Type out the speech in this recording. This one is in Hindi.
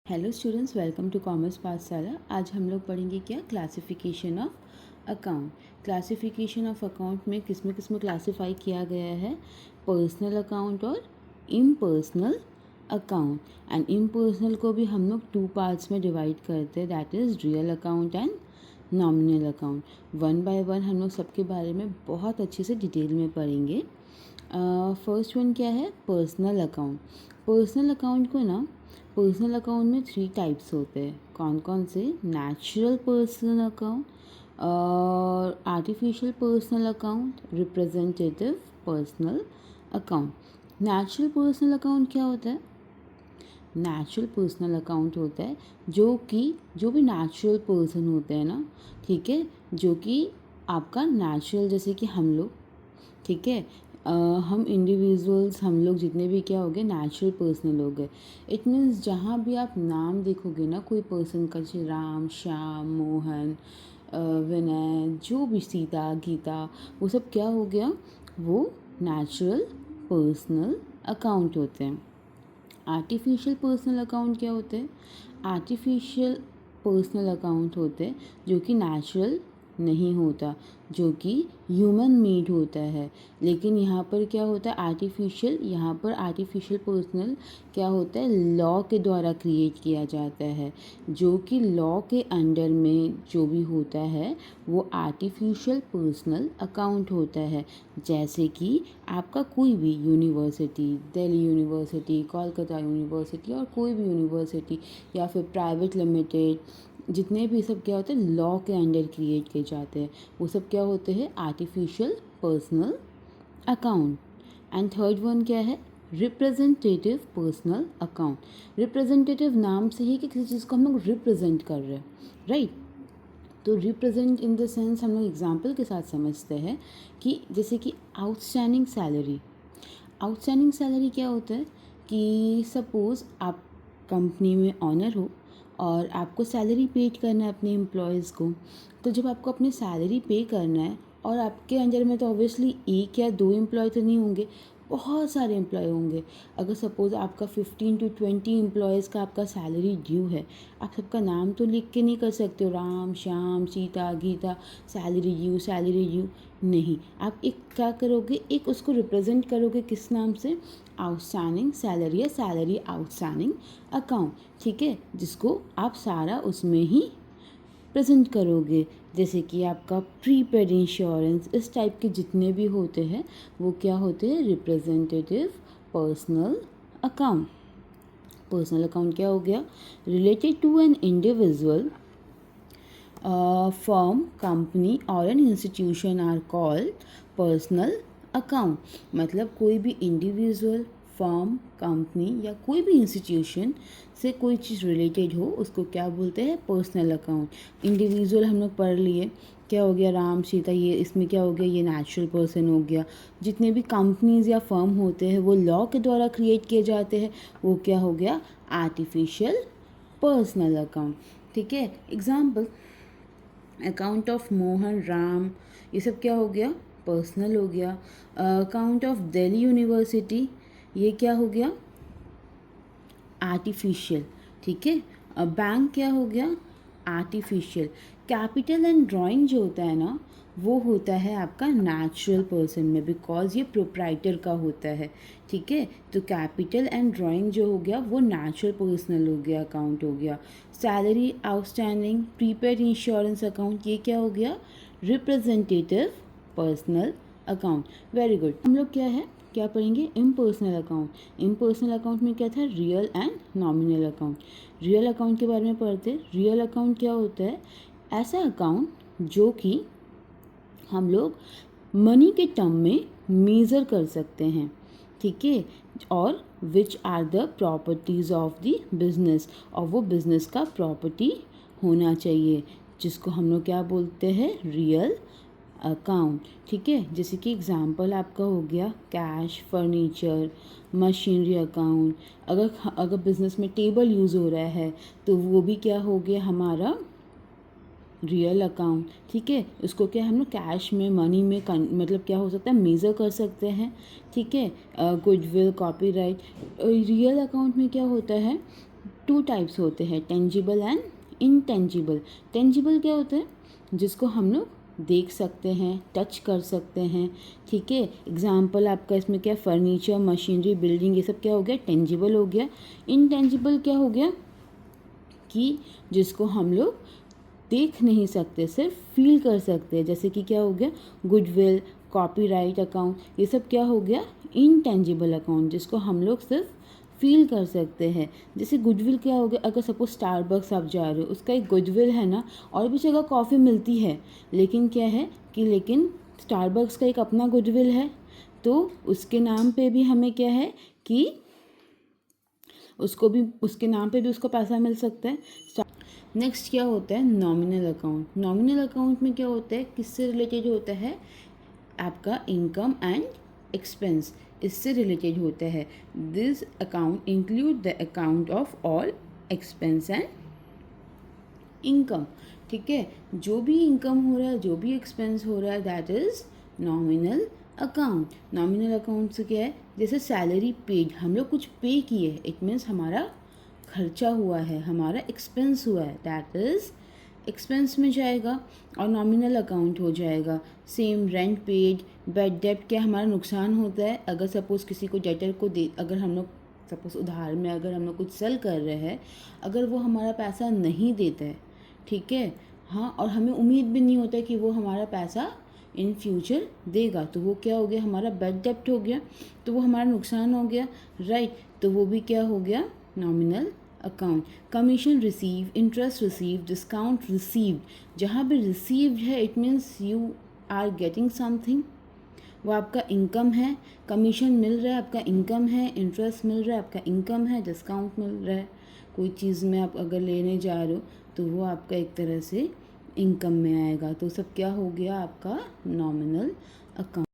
Hello students, welcome to Commerce Pathshala. आज हम लोग पढ़ेंगे क्या, classification of account. Classification of account में किस में क्लासिफाई किया गया है, पर्सनल अकाउंट और इम्पर्सनल अकाउंट। एंड इम्पर्सनल को भी हम लोग टू पार्ट्स में डिवाइड करते हैं, that is real account and nominal account. One by one हम लोग सबके बारे में बहुत अच्छे से डिटेल में पढ़ेंगे। फर्स्ट वन क्या है, पर्सनल अकाउंट। पर्सनल अकाउंट में 3 टाइप्स होते हैं। कौन कौन से, नेचुरल पर्सनल अकाउंट और artificial personal account, representative personal account. Natural personal account क्या होता है, नेचुरल पर्सनल अकाउंट होता है जो भी नेचुरल पर्सन होते हैं ना, ठीक है, जो कि आपका नेचुरल, जैसे कि हम लोग, ठीक है, हम इंडिविजुअल्स, हम लोग जितने भी क्या हो गए, नेचुरल पर्सनल हो गए। इट मीन्स जहाँ भी आप नाम देखोगे ना कोई पर्सन का, जैसे राम, श्याम, मोहन, विनय, जो भी, सीता, गीता, वो सब क्या हो गया, वो नेचुरल पर्सनल अकाउंट होते हैं। आर्टिफिशियल पर्सनल अकाउंट क्या होते हैं, आर्टिफिशियल पर्सनल अकाउंट होते हैं जो कि नेचुरल नहीं होता, जो कि ह्यूमन मेड होता है। लेकिन यहाँ पर क्या होता है, यहाँ पर आर्टिफिशियल पर्सनल क्या होता है, लॉ के द्वारा क्रिएट किया जाता है, जो कि लॉ के अंडर में जो भी होता है वो आर्टिफिशियल पर्सनल अकाउंट होता है। जैसे कि आपका कोई भी university, Delhi university, Kolkata university और कोई भी यूनिवर्सिटी या फिर प्राइवेट लिमिटेड, जितने भी सब क्या होते हैं, लॉ के अंडर क्रिएट किए जाते हैं, वो सब क्या होते हैं, artificial personal account. And third one क्या है, रिप्रेजेंटेटिव पर्सनल अकाउंट। रिप्रेजेंटेटिव नाम से ही कि किसी चीज़ को हम लोग रिप्रेजेंट कर रहे हैं, राइट। तो रिप्रेजेंट इन द सेंस हम लोग एग्जाम्पल के साथ समझते हैं कि जैसे कि आउटस्टैंडिंग सैलरी। आउटस्टैंडिंग सैलरी क्या होता है कि सपोज़ आप कंपनी में ऑनर हो और आपको सैलरी पेड करना है अपने एम्प्लॉयज़ को। तो जब आपको अपनी सैलरी पे करना है और आपके अंडर में तो ऑब्वियसली 1 या 2 एम्प्लॉय तो नहीं होंगे, बहुत सारे एम्प्लॉय होंगे। अगर सपोज़ आपका 15 to 20 एम्प्लॉयज़ का आपका सैलरी ड्यू है, आप सबका नाम तो लिख के नहीं कर सकते हो, राम, श्याम, सीता, गीता, सैलरी ड्यू, नहीं। आप एक क्या करोगे, एक उसको रिप्रेजेंट करोगे किस नाम से, आउटस्टैंडिंग सैलरी या सैलरी आउटस्टैंडिंग अकाउंट, ठीक है, जिसको आप सारा उसमें ही प्रेजेंट करोगे। जैसे कि आपका प्रीपेड इंश्योरेंस, इस टाइप के जितने भी होते हैं वो क्या होते हैं, representative personal account. Personal account क्या हो गया, related to an individual, firm, company और an institution are called personal account. मतलब कोई भी इंडिविजुअल, फर्म, कंपनी या कोई भी इंस्टीट्यूशन से कोई चीज़ रिलेटेड हो उसको क्या बोलते हैं, पर्सनल अकाउंट। इंडिविजुअल हम लोग पढ़ लिए, क्या हो गया, राम, सीता, ये इसमें क्या हो गया, ये नेचुरल पर्सन हो गया। जितने भी कंपनीज या फर्म होते हैं वो लॉ के द्वारा क्रिएट किए जाते हैं, वो क्या हो गया, आर्टिफिशियल पर्सनल अकाउंट, ठीक है। Example, account of Mohan, Ram, ये सब क्या हो गया, पर्सनल हो गया। अकाउंट ऑफ दिल्ली यूनिवर्सिटी, ये क्या हो गया, आर्टिफिशियल, ठीक है। बैंक क्या हो गया, आर्टिफिशियल। कैपिटल एंड ड्राइंग जो होता है ना, वो होता है आपका नेचुरल पर्सन में, बिकॉज ये प्रोप्राइटर का होता है, ठीक है। तो कैपिटल एंड ड्राइंग जो हो गया वो नेचुरल पर्सनल हो गया, अकाउंट हो गया। Salary outstanding, prepaid insurance account, ये क्या हो गया, representative personal account. Very good. हम लोग क्या पढ़ेंगे, इम्पर्सनल अकाउंट। इम्पर्सनल अकाउंट में क्या था, real and nominal account. Real account के बारे में पढ़ते हैं। रियल अकाउंट क्या होता है, ऐसा अकाउंट जो कि हम लोग मनी के टर्म में मेज़र कर सकते हैं, ठीक है, और which are the properties of the business, और वो बिजनेस का प्रॉपर्टी होना चाहिए, जिसको हम लोग क्या बोलते हैं, रियल अकाउंट, ठीक है। जैसे कि एग्जांपल आपका हो गया कैश, फर्नीचर, मशीनरी अकाउंट। अगर बिजनेस में टेबल यूज़ हो रहा है तो वो भी क्या हो गया, हमारा रियल अकाउंट, ठीक है। उसको क्या हम लोग कैश में, मनी में मतलब क्या हो सकता है, मेज़र कर सकते हैं, ठीक है। Goodwill, copyright. रियल अकाउंट में क्या होता है, टू टाइप्स होते हैं, टेंजिबल एंड इनटेंजिबल। टेंजिबल क्या होता है, जिसको हम लोग देख सकते हैं, टच कर सकते हैं, ठीक है। एग्जाम्पल आपका इसमें क्या, फर्नीचर, मशीनरी, बिल्डिंग, ये सब क्या हो गया, टेंजिबल हो गया। इनटेंजिबल क्या हो गया कि जिसको हम लोग देख नहीं सकते, सिर्फ फील कर सकते हैं, जैसे कि क्या हो गया, गुडविल, कॉपीराइट अकाउंट, ये सब क्या हो गया, इनटेंजिबल अकाउंट, जिसको हम लोग सिर्फ फील कर सकते हैं। जैसे गुडविल क्या हो गया, अगर सपोज स्टारबक्स आप जा रहे हो, उसका एक गुडविल है ना, और भी जगह कॉफ़ी मिलती है, लेकिन क्या है कि लेकिन स्टारबक्स का एक अपना गुडविल है, तो उसके नाम पे भी हमें क्या है कि उसको भी, उसके नाम पे भी उसको पैसा मिल सकता है। नेक्स्ट क्या होता है, नॉमिनल अकाउंट। नॉमिनल अकाउंट में क्या होता है, किससे रिलेटेड होता है, आपका इनकम एंड एक्सपेंस, इससे रिलेटेड होता है। This account include the account of all expense and income, ठीक है। जो भी इनकम हो रहा है, जो भी एक्सपेंस हो रहा है, that is nominal account. Nominal account से क्या है, जैसे सैलरी पेड, हम लोग कुछ पे किए, इट मीन्स हमारा खर्चा हुआ है, हमारा एक्सपेंस हुआ है, दैट इज़ एक्सपेंस में जाएगा और नॉमिनल अकाउंट हो जाएगा। सेम रेंट पेड, बैड डेब्ट, क्या हमारा नुकसान होता है, अगर सपोज़ किसी को डेटर को दे, अगर हम लोग सपोज़ उधार में अगर हम लोग कुछ सेल कर रहे हैं, अगर वो हमारा पैसा नहीं देता है, ठीक है, हाँ, और हमें उम्मीद भी नहीं होता है कि वो हमारा पैसा इन फ्यूचर देगा, तो वो क्या हो गया, हमारा बैड डेब्ट हो गया, तो वो हमारा नुकसान हो गया, राइट। तो वो भी क्या हो गया, nominal account. Commission receive, interest receive, discount received, जहाँ भी रिसीव्ड है it means you are getting something, वो आपका इनकम है। कमीशन मिल रहा है, आपका इनकम है। इंटरेस्ट मिल रहा है, आपका इनकम है। डिस्काउंट मिल रहा है, कोई चीज़ में आप अगर लेने जा रहे हो तो वो आपका एक तरह से इनकम में आएगा। तो सब क्या हो गया, आपका नॉमिनल अकाउंट।